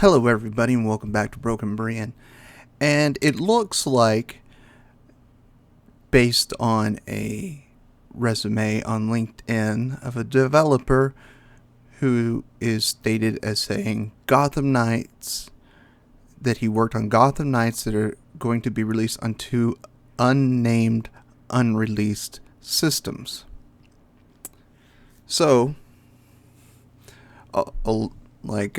Hello, everybody, and welcome back to Broken Brian. And it looks like, based on a resume on LinkedIn of a developer who is stated as saying Gotham Knights, that he worked on Gotham Knights that are going to be released on two unnamed, unreleased systems. So, like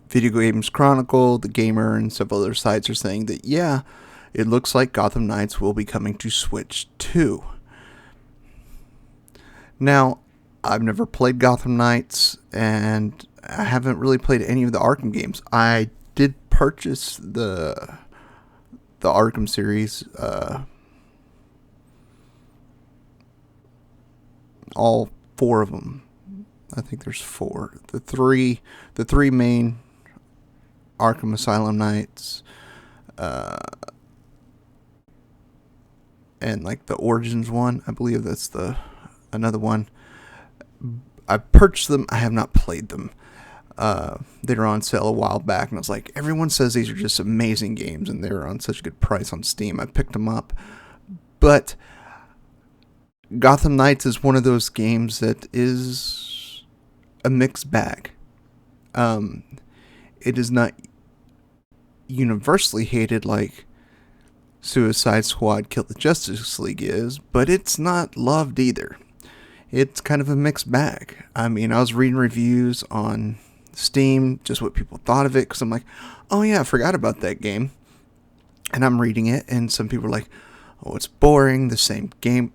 Video Games Chronicle, The Gamer, and several other sites are saying that, yeah, it looks like Gotham Knights will be coming to Switch too. Now, I've never played Gotham Knights, and I haven't really played any of the Arkham games. I did purchase the Arkham series, all four of them. I think there's four. The three main Arkham Asylum Knights, and like the Origins one. I believe that's another one. I purchased them. I have not played them. They were on sale a while back, and I was like, everyone says these are just amazing games, and they're on such a good price on Steam. I picked them up, but Gotham Knights is one of those games that is a mixed bag. It is not universally hated like Suicide Squad Kill the Justice League is, but it's not loved either. It's kind of a mixed bag. I mean, I was reading reviews on Steam, just what people thought of it, because I'm like, oh yeah, I forgot about that game. And I'm reading it, and some people are like, oh, it's boring, the same game.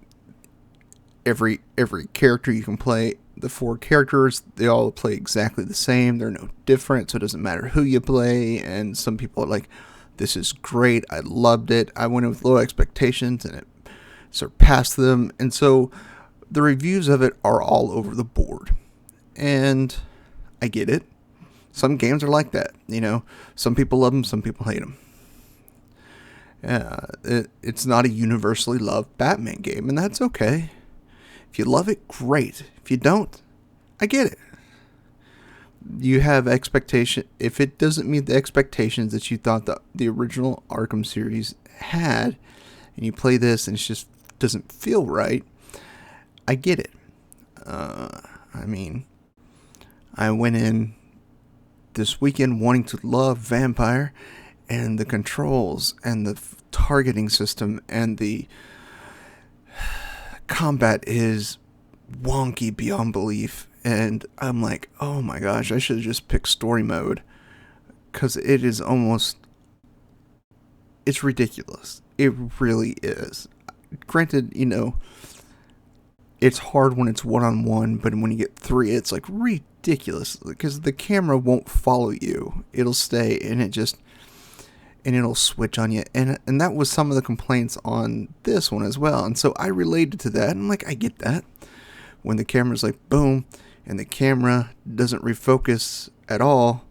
Every character you can play, the four characters, they all play exactly the same. They're no different, so it doesn't matter who you play. And some people are like, this is great, I loved it. I went in with low expectations, and it surpassed them. And so the reviews of it are all over the board. And I get it. Some games are like that, you know. Some people love them, some people hate them. It's not a universally loved Batman game, and that's okay. If you love it, great. If you don't, I get it. You have expectation. If it doesn't meet the expectations that you thought the original Arkham series had, and you play this and it just doesn't feel right, I get it. I mean, I went in this weekend wanting to love Vampire, and the controls and the targeting system and the combat is wonky beyond belief. And I'm like, oh my gosh, I should have just picked story mode, because it is almost, it's ridiculous. It really is. Granted, you know, it's hard when it's one-on-one, but when you get three, it's like ridiculous, because the camera won't follow you. It'll stay, and it'll switch on you. And that was some of the complaints on this one as well. And so I related to that. And I'm like, I get that. When the camera's like, boom, and the camera doesn't refocus at all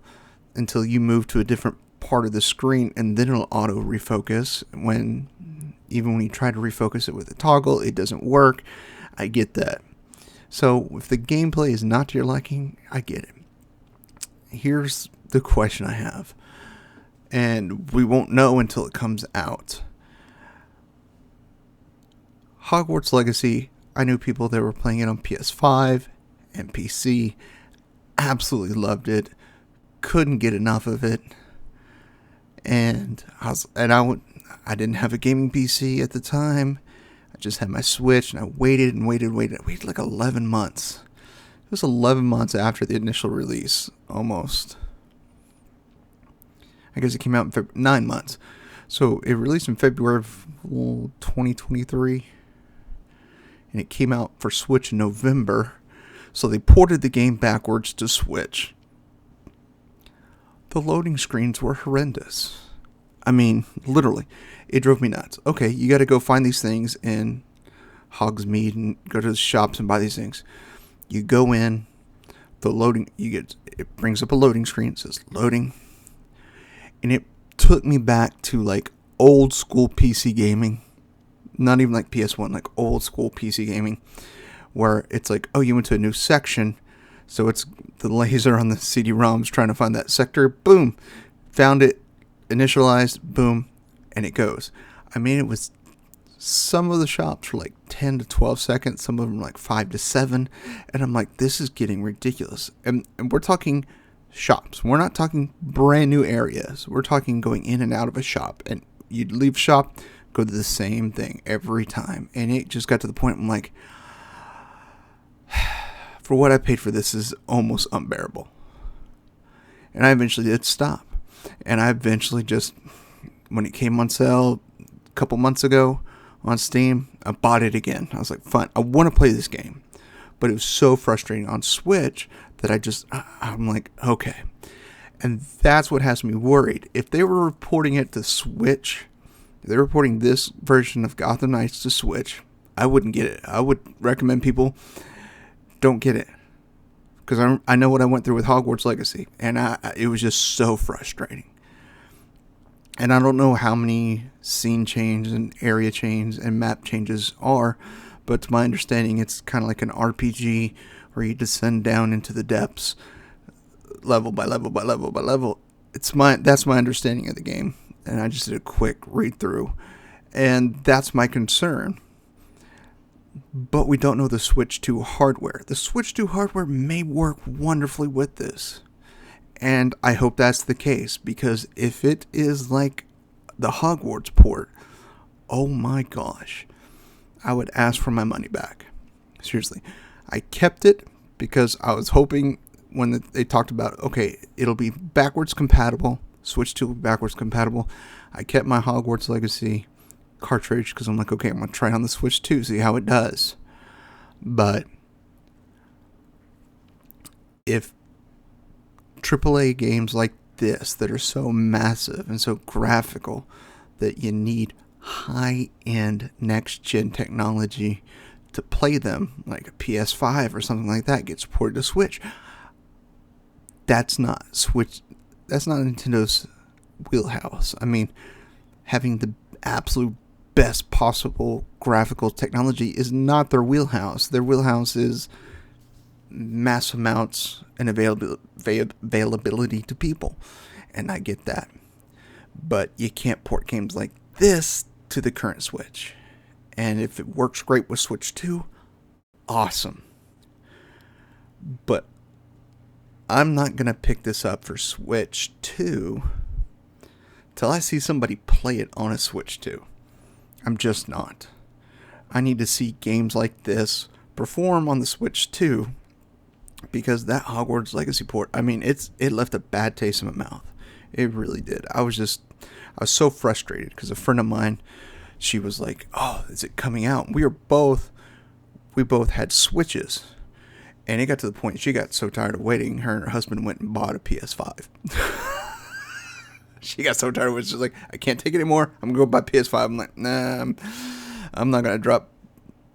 until you move to a different part of the screen, and then it'll auto refocus. Even when you try to refocus it with a toggle, it doesn't work. I get that. So if the gameplay is not to your liking, I get it. Here's the question I have, and we won't know until it comes out. Hogwarts Legacy, I knew people that were playing it on PS5 and PC, absolutely loved it, couldn't get enough of it, and I didn't have a gaming PC at the time. I just had my Switch, and I waited and waited. I waited like 11 months. It was 11 months after the initial release, almost. I guess it came out in 9 months. So it released in February of 2023. And it came out for Switch in November. So they ported the game backwards to Switch. The loading screens were horrendous. I mean, literally. It drove me nuts. Okay, you got to go find these things in Hogsmeade and go to the shops and buy these things. You go in, it brings up a loading screen. It says loading. And it took me back to like old school PC gaming. Not even like PS1, like old school PC gaming. Where it's like, oh, you went to a new section. So it's the laser on the CD-ROMs trying to find that sector. Boom. Found it. Initialized. Boom. And it goes. I mean, it was... Some of the shops were like 10 to 12 seconds. Some of them were like 5 to 7. And I'm like, this is getting ridiculous. And we're talking shops. We're not talking brand new areas. We're talking going in and out of a shop. And you'd leave shop, go to the same thing every time. And it just got to the point I'm like, for what I paid for this is almost unbearable. And I eventually did stop. And I eventually just, when it came on sale a couple months ago on Steam, I bought it again. I was like, fine, I want to play this game. But it was so frustrating on Switch that I'm like, okay. And that's what has me worried. If they were reporting it to Switch, if they're reporting this version of Gotham Knights to Switch, I wouldn't get it. I would recommend people don't get it. Because I know what I went through with Hogwarts Legacy. And it was just so frustrating. And I don't know how many scene changes and area changes and map changes are, but to my understanding, it's kind of like an RPG where you descend down into the depths, level by level by level by level. That's my understanding of the game, and I just did a quick read through, and that's my concern. But we don't know the Switch 2 hardware. The Switch 2 hardware may work wonderfully with this. And I hope that's the case, because if it is like the Hogwarts port, oh my gosh, I would ask for my money back. Seriously. I kept it because I was hoping when they talked about, okay, it'll be backwards compatible, Switch 2 will be backwards compatible. I kept my Hogwarts Legacy cartridge because I'm like, okay, I'm going to try it on the Switch 2, see how it does. But if AAA games like this that are so massive and so graphical that you need high-end next-gen technology to play them, like a PS5 or something like that, gets ported to Switch. That's not Nintendo's wheelhouse. I mean, having the absolute best possible graphical technology is not their wheelhouse. Their wheelhouse is mass amounts and availability to people, and I get that, but you can't port games like this to the current Switch. And if it works great with Switch 2, awesome, but I'm not gonna pick this up for Switch 2 till I see somebody play it on a Switch 2. I'm just not. I need to see games like this perform on the Switch 2, because that Hogwarts Legacy port, I mean, it left a bad taste in my mouth. It really did. I was so frustrated because a friend of mine, she was like, oh, is it coming out? And we both had Switches. And it got to the point she got so tired of waiting, her and her husband went and bought a PS5. She got so tired of it, she's like, I can't take it anymore. I'm going to go buy PS5. I'm like, nah, I'm not going to drop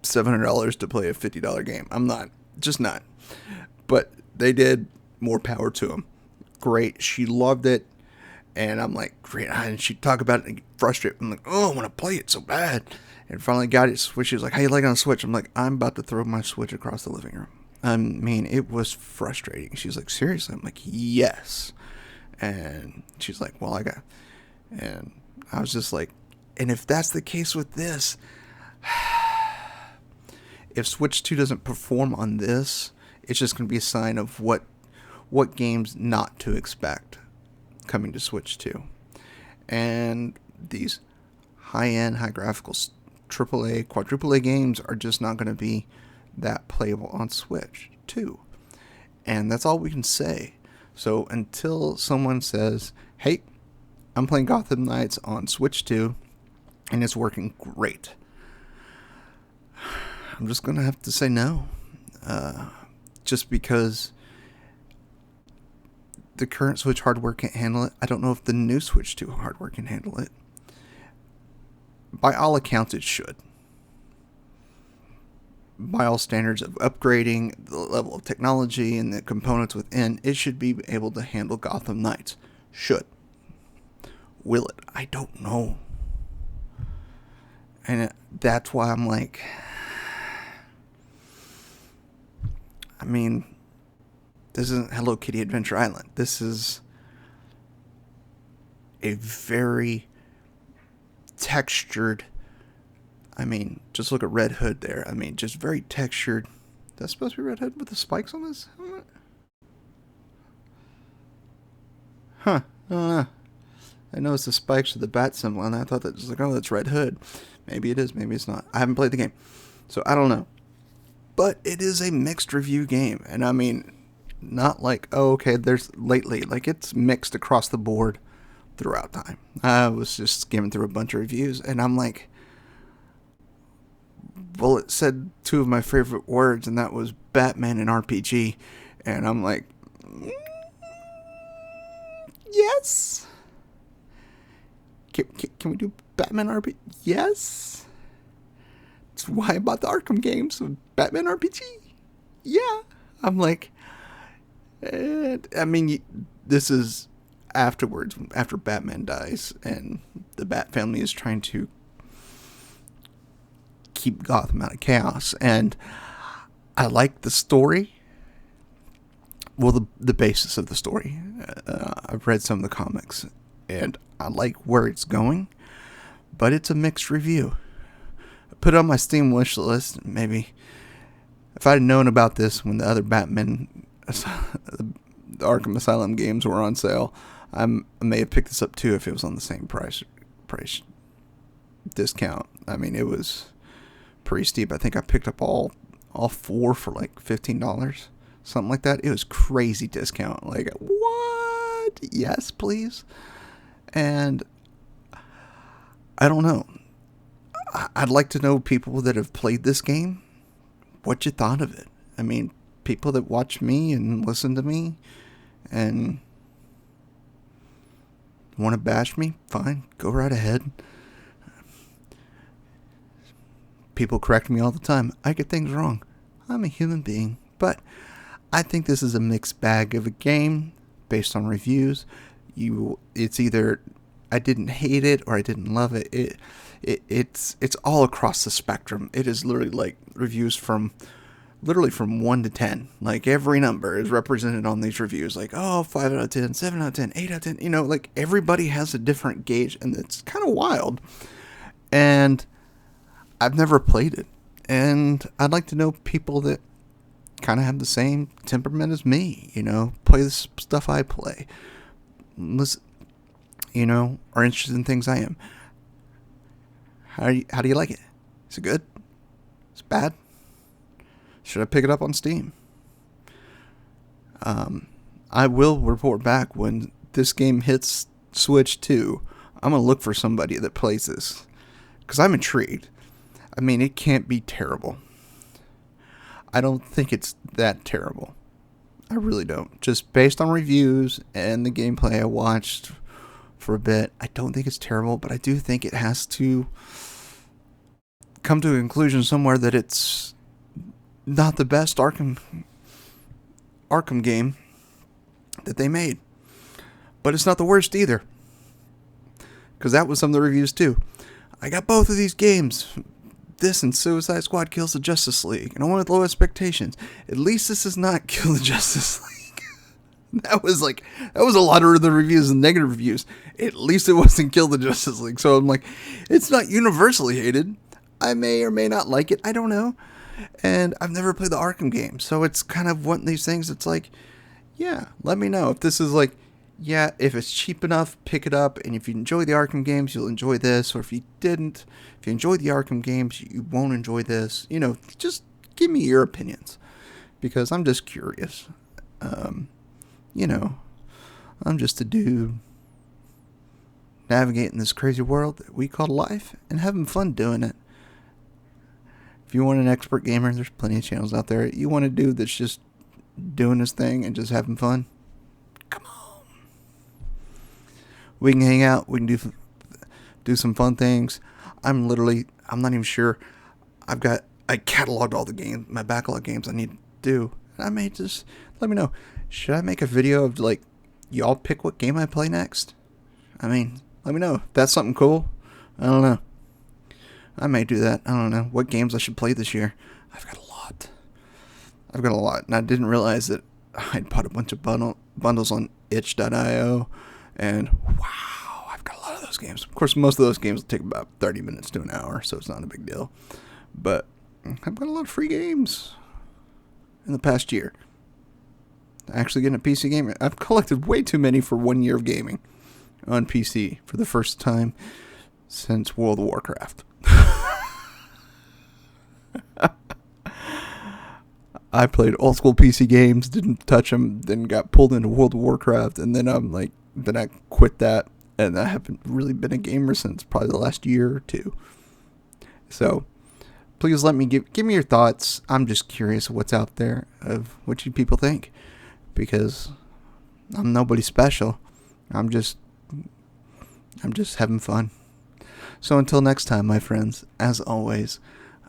$700 to play a $50 game. I'm not. Just not. But they did. More power to them. Great. She loved it. And I'm like, great. And she'd talk about it and get frustrated. I'm like, oh, I want to play it so bad. And finally got it. Switch. She was like, how you like it on a Switch? I'm like, I'm about to throw my Switch across the living room. I mean, it was frustrating. She's like, seriously? I'm like, yes. And she's like, well, and I was just like, and if that's the case with this, if Switch 2 doesn't perform on this, it's just going to be a sign of what games not to expect coming to Switch 2. And these high-end, high-graphical AAA, quadruple A games are just not going to be that playable on Switch 2. And that's all we can say. So until someone says, hey, I'm playing Gotham Knights on Switch 2, and it's working great, I'm just going to have to say no. Just because the current Switch hardware can't handle it. I don't know if the new Switch 2 hardware can handle it. By all accounts, it should. By all standards of upgrading, the level of technology, and the components within, it should be able to handle Gotham Knights. Should. Will it? I don't know. And that's why I'm like, I mean, This isn't Hello Kitty Adventure Island. This is a very textured, I mean, just look at Red Hood there. I mean, just very textured. That's supposed to be Red Hood with the spikes on this helmet? Huh. I don't know. I noticed the spikes with the bat symbol, and I thought that was like, oh, that's Red Hood. Maybe it is, maybe it's not. I haven't played the game, so I don't know. But it is a mixed review game, and I mean, not like, oh, okay, there's lately. Like, it's mixed across the board throughout time. I was just skimming through a bunch of reviews, and I'm like, well, it said two of my favorite words, and that was Batman and RPG, and I'm like, yes. Can we do Batman RPG? Yes. That's why I bought the Arkham games. So Batman RPG. Yeah. I'm like, I mean, this is afterwards, after Batman dies, and the Bat family is trying to keep Gotham out of chaos. And I like the story. Well, the basis of the story. I've read some of the comics, and I like where it's going, but it's a mixed review. I put it on my Steam wish list. Maybe if I'd known about this when the other Batman, the Arkham Asylum games were on sale, I may have picked this up too if it was on the same price discount. I mean, it was pretty steep. I think I picked up all four for like $15, something like that. It was crazy discount. Like, what? Yes, please. And I don't know. I'd like to know people that have played this game, what you thought of it. I mean, people that watch me and listen to me and want to bash me, fine, go right ahead. People correct me all the time. I get things wrong. I'm a human being. But I think this is a mixed bag of a game based on reviews. It's either I didn't hate it or I didn't love it. It's all across the spectrum. It is literally like reviews from 1 to 10. Like, every number is represented on these reviews. Like, oh, 5 out of 10, 7 out of 10, 8 out of 10. You know, like, everybody has a different gauge, and it's kind of wild. And I've never played it. And I'd like to know people that kind of have the same temperament as me, you know, play the stuff I play. Listen, you know, are interested in things I am. How do you like it? Is it good? Is it bad? Should I pick it up on Steam? I will report back when this game hits Switch 2. I'm going to look for somebody that plays this, because I'm intrigued. I mean, it can't be terrible. I don't think it's that terrible. I really don't. Just based on reviews and the gameplay I watched for a bit, I don't think it's terrible, but I do think it has to come to a conclusion somewhere that it's not the best Arkham game that they made. But it's not the worst either, because that was some of the reviews too. I got both of these games, this and Suicide Squad Kills the Justice League, and I went with low expectations. At least this is not Kill the Justice League. That was a lot of the reviews and negative reviews. At least it wasn't Kill the Justice League. So I'm like, it's not universally hated. I may or may not like it. I don't know. And I've never played the Arkham game, so it's kind of one of these things. It's like, yeah, let me know if this is like, yeah, if it's cheap enough, pick it up. And if you enjoy the Arkham games, you'll enjoy this. Or if you didn't, if you enjoy the Arkham games, you won't enjoy this. You know, just give me your opinions, because I'm just curious. You know, I'm just a dude navigating this crazy world that we call life and having fun doing it. If you want an expert gamer, there's plenty of channels out there. You want a dude that's just doing his thing and just having fun, come on. We can hang out. We can do some fun things. I'm not even sure. I cataloged all the games, my backlog games I need to do. And I may just, let me know. Should I make a video of, like, y'all pick what game I play next? I mean, let me know. If that's something cool. I don't know. I may do that. I don't know what games I should play this year. I've got a lot. And I didn't realize that I bought a bunch of bundles on itch.io, and wow, I've got a lot of those games. Of course, most of those games will take about 30 minutes to an hour, so it's not a big deal. But I've got a lot of free games in the past year. Actually getting a PC game. I've collected way too many for 1 year of gaming on PC for the first time since World of Warcraft. I played old school PC games, didn't touch them, then got pulled into World of Warcraft, and then then I quit that, and I haven't really been a gamer since probably the last year or two. So, please let me give me your thoughts. I'm just curious what's out there, of what you people think, because I'm nobody special. I'm just having fun. So until next time, my friends, as always,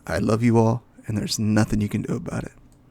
I love you all, and there's nothing you can do about it.